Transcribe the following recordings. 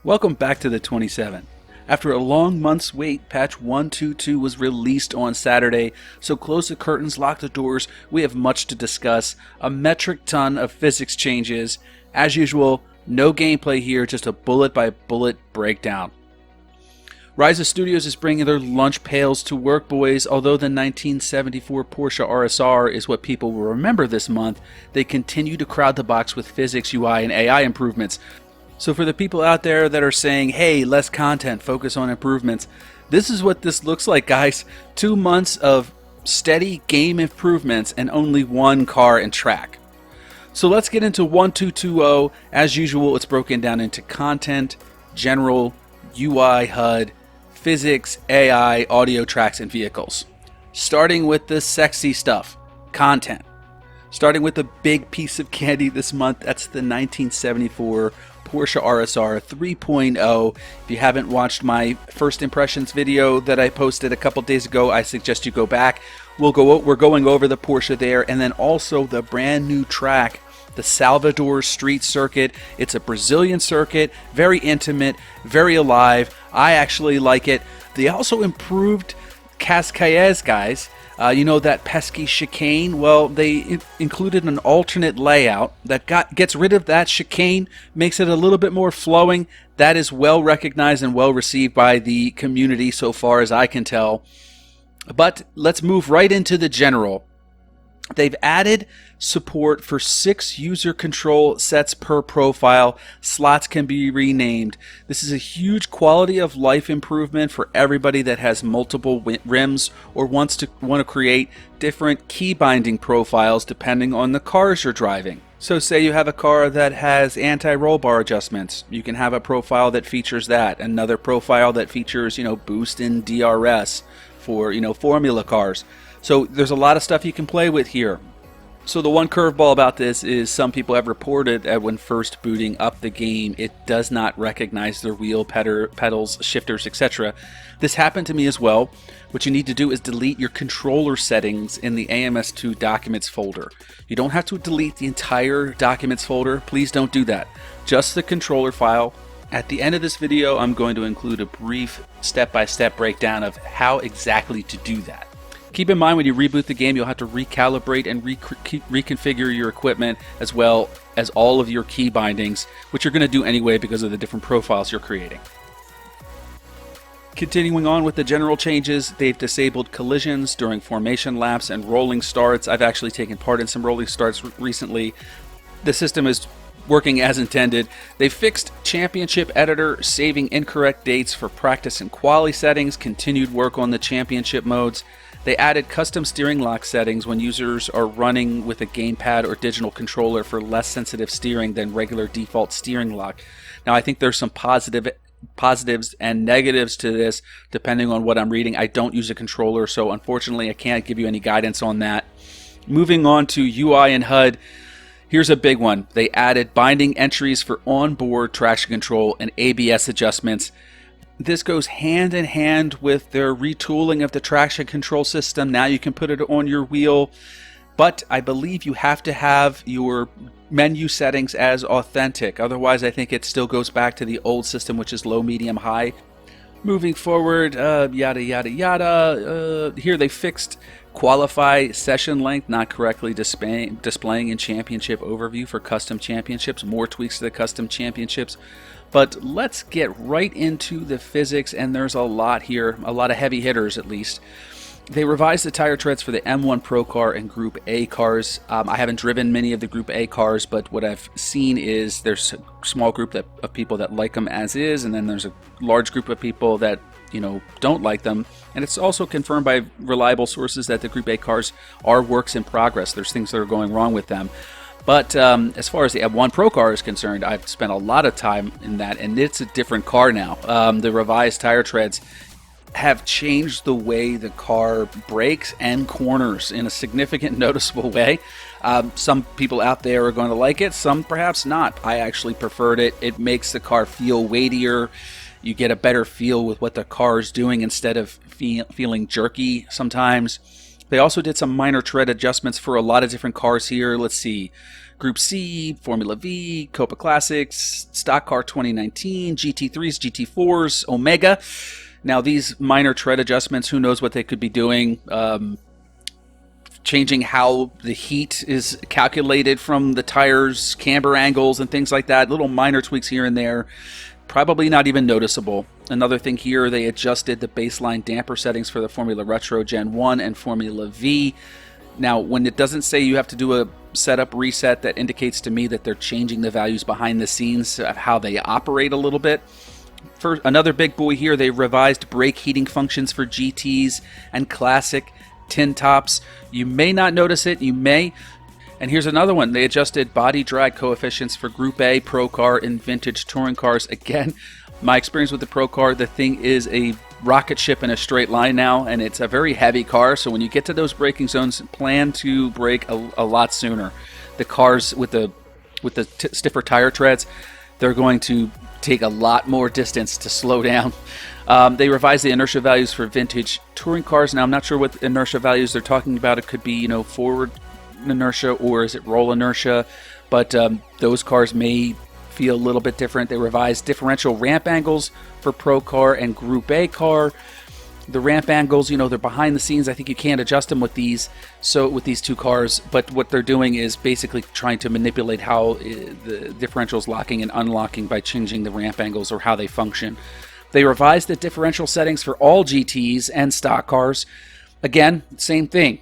Welcome back to the 27. After a long month's wait, patch 122 was released on Saturday, so close the curtains, lock the doors, we have much to discuss, a metric ton of physics changes. As usual, no gameplay here, just a bullet-by-bullet breakdown. Rise Studios is bringing their lunch pails to work, boys. Although the 1974 Porsche RSR is what people will remember this month, they continue to crowd the box with physics, UI, and AI improvements. So for the people out there that are saying, hey, less content, focus on improvements, this is what this looks like, guys. 2 months of steady game improvements and only one car and track. So let's get into 1220. As usual, it's broken down into content, general, UI, HUD, physics, AI, audio tracks, and vehicles. Starting with the sexy stuff, content. Starting with the big piece of candy this month, that's the 1974 Porsche RSR 3.0. If you haven't watched my first impressions video that I posted a couple days ago, I suggest you go back. We're going over the Porsche there, and then also the brand new track, the Salvador Street Circuit. It's a Brazilian circuit, very intimate, very alive. I actually like it. They also improved Cascais, guys. You know that pesky chicane? Well, they included an alternate layout that gets rid of that chicane, makes it a little bit more flowing. That is well recognized and well received by the community so far as I can tell. But let's move right into the general. They've added support for 6 user control sets per profile. Slots can be renamed. This is a huge quality of life improvement for everybody that has multiple rims or want to create different key binding profiles depending on the cars you're driving. So say you have a car that has anti-roll bar adjustments. You can have a profile that features that. Another profile that features, boost in DRS for, formula cars. So there's a lot of stuff you can play with here. So the one curveball about this is some people have reported that when first booting up the game, it does not recognize the wheel, pedals, shifters, etc. This happened to me as well. What you need to do is delete your controller settings in the AMS2 documents folder. You don't have to delete the entire documents folder. Please don't do that. Just the controller file. At the end of this video, I'm going to include a brief step-by-step breakdown of how exactly to do that. Keep in mind when you reboot the game, you'll have to recalibrate and reconfigure your equipment as well as all of your key bindings, which you're going to do anyway because of the different profiles you're creating. Continuing on with the general changes, they've disabled collisions during formation laps and rolling starts. I've actually taken part in some rolling starts recently. The system is working as intended. They fixed championship editor, saving incorrect dates for practice and quali settings, continued work on the championship modes. They added custom steering lock settings when users are running with a gamepad or digital controller for less sensitive steering than regular default steering lock. Now, I think there's some positives and negatives to this depending on what I'm reading. I don't use a controller, so unfortunately I can't give you any guidance on that. Moving on to UI and HUD, here's a big one. They added binding entries for onboard traction control and ABS adjustments. This goes hand in hand with their retooling of the traction control system. Now you can put it on your wheel, but I believe you have to have your menu settings as authentic. Otherwise, I think it still goes back to the old system, which is low, medium, high. Moving forward, yada, yada, yada. Here they fixed qualify session length, not correctly displaying in championship overview for custom championships. More tweaks to the custom championships. But let's get right into the physics, and there's a lot here, a lot of heavy hitters at least. They revised the tire treads for the M1 Pro car and Group A cars. I haven't driven many of the Group A cars, but what I've seen is there's a small group of people that like them as is, and then there's a large group of people that don't like them. And it's also confirmed by reliable sources that the Group A cars are works in progress. There's things that are going wrong with them. But as far as the M1 Pro car is concerned, I've spent a lot of time in that, and it's a different car now. The revised tire treads have changed the way the car brakes and corners in a significant, noticeable way. Some people out there are going to like it, some perhaps not. I actually preferred it. It makes the car feel weightier. You get a better feel with what the car is doing instead of feeling jerky sometimes. They also did some minor tread adjustments for a lot of different cars here. Let's see. Group C, Formula V, Copa Classics, Stock Car 2019, GT3s, GT4s, Omega. Now, these minor tread adjustments, who knows what they could be doing. Changing how the heat is calculated from the tires, camber angles, and things like that. Little minor tweaks here and there. Probably not even noticeable. Another thing here, they adjusted the baseline damper settings for the Formula Retro Gen 1 and Formula V. Now, when it doesn't say you have to do a setup reset, that indicates to me that they're changing the values behind the scenes of how they operate a little bit. For another big boy here, they revised brake heating functions for GTs and Classic tin tops. You may not notice it, you may. And here's another one. They adjusted body drag coefficients for Group A, Pro Car, and Vintage Touring Cars. Again, my experience with the Pro Car, the thing is a rocket ship in a straight line now, and it's a very heavy car, so when you get to those braking zones, plan to brake a lot sooner. The cars with the stiffer tire treads, they're going to take a lot more distance to slow down. They revised the inertia values for vintage touring cars. Now, I'm not sure what inertia values they're talking about. It could be, forward inertia, or is it roll inertia? But those cars may feel a little bit different. They revised differential ramp angles for Pro Car and Group A car. The ramp angles, they're behind the scenes. I think you can't adjust them with these two cars, but what they're doing is basically trying to manipulate how the differentials locking and unlocking by changing the ramp angles or how they function. They revised the differential settings for all GTs and stock cars. Again, same thing.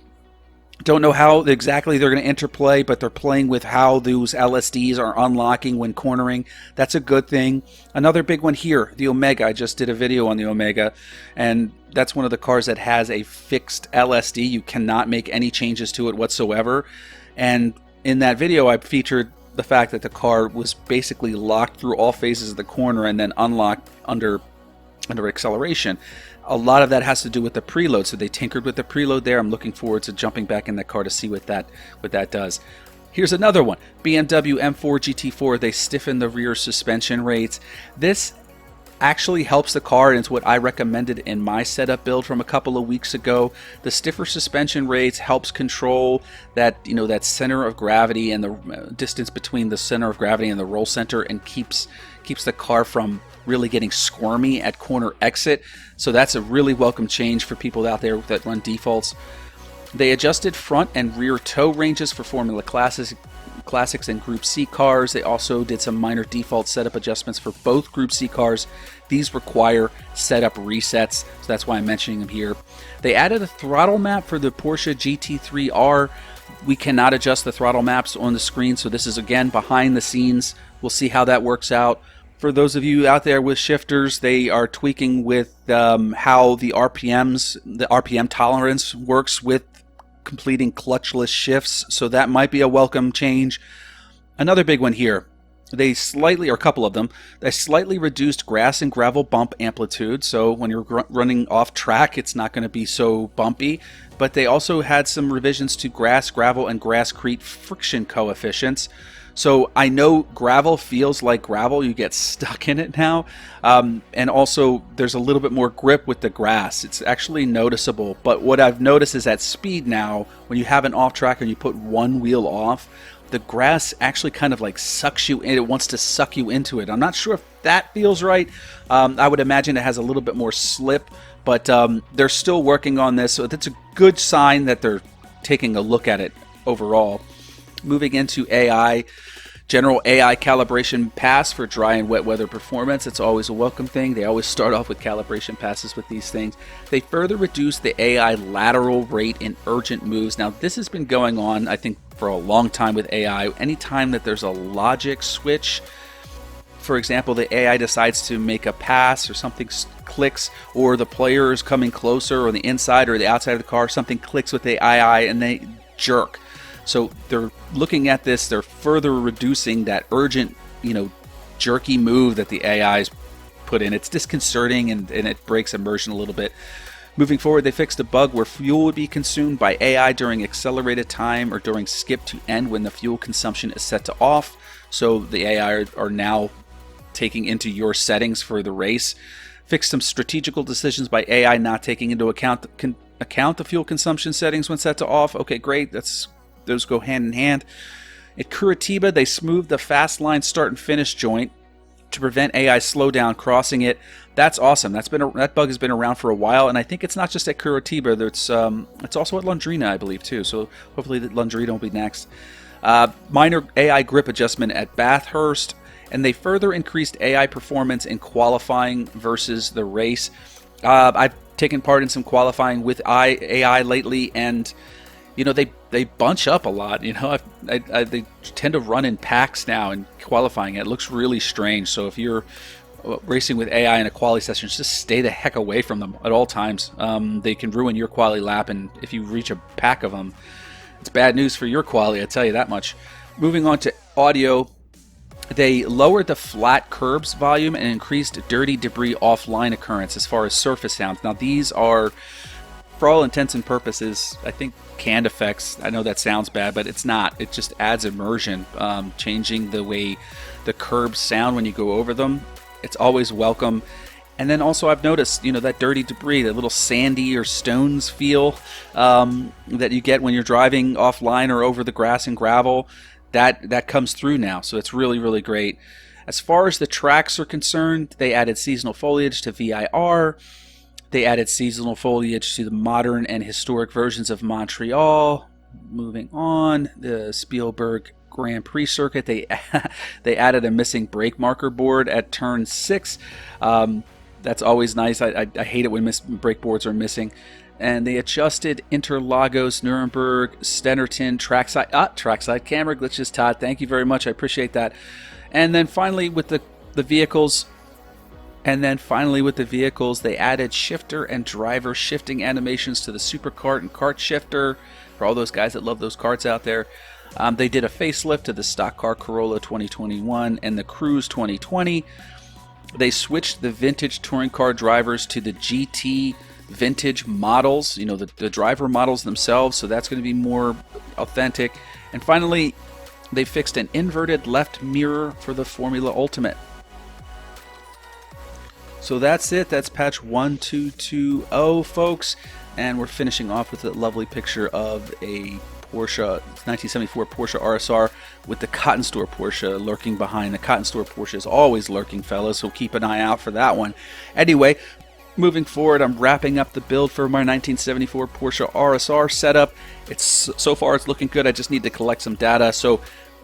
Don't know how exactly they're going to interplay, but they're playing with how those LSDs are unlocking when cornering. That's a good thing. Another big one here, the Omega. I just did a video on the Omega, and that's one of the cars that has a fixed LSD. You cannot make any changes to it whatsoever. And in that video, I featured the fact that the car was basically locked through all phases of the corner and then unlocked under acceleration. A lot of that has to do with the preload, so they tinkered with the preload there. I'm looking forward to jumping back in that car to see what that does. Here's another one. BMW M4 GT4, they stiffened the rear suspension rates. This actually helps the car, and it's what I recommended in my setup build from a couple of weeks ago. The stiffer suspension rates helps control that that center of gravity and the distance between the center of gravity and the roll center, and keeps the car from really getting squirmy at corner exit. So that's a really welcome change for people out there that run defaults. They adjusted front and rear tow ranges for Formula Classics and Group C cars. They also did some minor default setup adjustments for both Group C cars. These require setup resets, so that's why I'm mentioning them here. They added a throttle map for the Porsche GT3R. We cannot adjust the throttle maps on the screen, so this is again behind the scenes. We'll see how that works out. For those of you out there with shifters, they are tweaking with how the RPM tolerance works with completing clutchless shifts, so that might be a welcome change. Another big one here, a couple of them, they slightly reduced grass and gravel bump amplitude, so when you're running off track, it's not going to be so bumpy. But they also had some revisions to grass, gravel, and grasscrete friction coefficients. So I know gravel feels like gravel. You get stuck in it now. And also there's a little bit more grip with the grass. It's actually noticeable. But what I've noticed is at speed now, when you have an off track and you put one wheel off, the grass actually kind of like sucks you in. It wants to suck you into it. I'm not sure if that feels right. I would imagine it has a little bit more slip, but they're still working on this. So that's a good sign that they're taking a look at it overall. Moving into AI, general AI calibration pass for dry and wet weather performance. It's always a welcome thing. They always start off with calibration passes with these things. They further reduced the AI lateral rate in urgent moves. Now, this has been going on, I think, for a long time with AI. Anytime that there's a logic switch, for example, the AI decides to make a pass or something clicks, or the player is coming closer, or the inside or the outside of the car, something clicks with the AI and they jerk. So they're looking at this, they're further reducing that urgent, jerky move that the AI's put in. It's disconcerting and it breaks immersion a little bit. Moving forward, they fixed a bug where fuel would be consumed by AI during accelerated time or during skip to end when the fuel consumption is set to off. So the AI are now taking into your settings for the race. Fixed some strategical decisions by AI not taking into account account the fuel consumption settings when set to off. Okay, great. Those go hand in hand. At Curitiba, they smoothed the fast line start and finish joint to prevent AI slowdown crossing it. That's awesome. That bug has been around for a while, and I think it's not just at Curitiba. It's also at Londrina, I believe, too. So hopefully Londrina will be next. Minor AI grip adjustment at Bathurst, and they further increased AI performance in qualifying versus the race. I've taken part in some qualifying with AI lately, and they bunch up a lot. They tend to run in packs now in qualifying. It looks really strange. So if you're racing with AI in a quali session, just stay the heck away from them at all times. They can ruin your quali lap, and if you reach a pack of them, it's bad news for your quali, I tell you that much. Moving on to audio, they lowered the flat curbs volume and increased dirty debris offline occurrence as far as surface sounds. Now these are, for all intents and purposes, I think canned effects. I know that sounds bad, but it's not. It just adds immersion, changing the way the curbs sound when you go over them. It's always welcome. And then also I've noticed, that dirty debris, that little sandy or stones feel that you get when you're driving offline or over the grass and gravel, that comes through now. So it's really, really great. As far as the tracks are concerned, they added seasonal foliage to VIR. They added seasonal foliage to the modern and historic versions of Montreal. Moving on, the Spielberg Grand Prix circuit, they added a missing brake marker board at turn 6. That's always nice. I hate it when brake boards are missing. And they adjusted Interlagos, Nuremberg, Stennerton, trackside camera glitches. Todd, thank you very much. I appreciate that. And then finally with the vehicles, they added shifter and driver shifting animations to the supercart and kart shifter for all those guys that love those karts out there. They did a facelift to the stock car Corolla 2021 and the Cruze 2020. They switched the vintage touring car drivers to the GT vintage models, the driver models themselves, so that's going to be more authentic. And finally, they fixed an inverted left mirror for the Formula Ultimate. So that's it. That's patch 1220, folks. And we're finishing off with a lovely picture of a Porsche 1974 Porsche RSR with the Cotton Store Porsche lurking behind. The Cotton Store Porsche is always lurking, fellas, so keep an eye out for that one. Anyway, moving forward, I'm wrapping up the build for my 1974 Porsche RSR setup. So far it's looking good. I just need to collect some data. So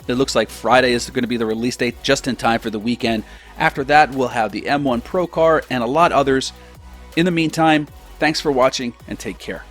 it looks like Friday is going to be the release date, just in time for the weekend. After that, we'll have the M1 Pro car and a lot others. In the meantime, thanks for watching and take care.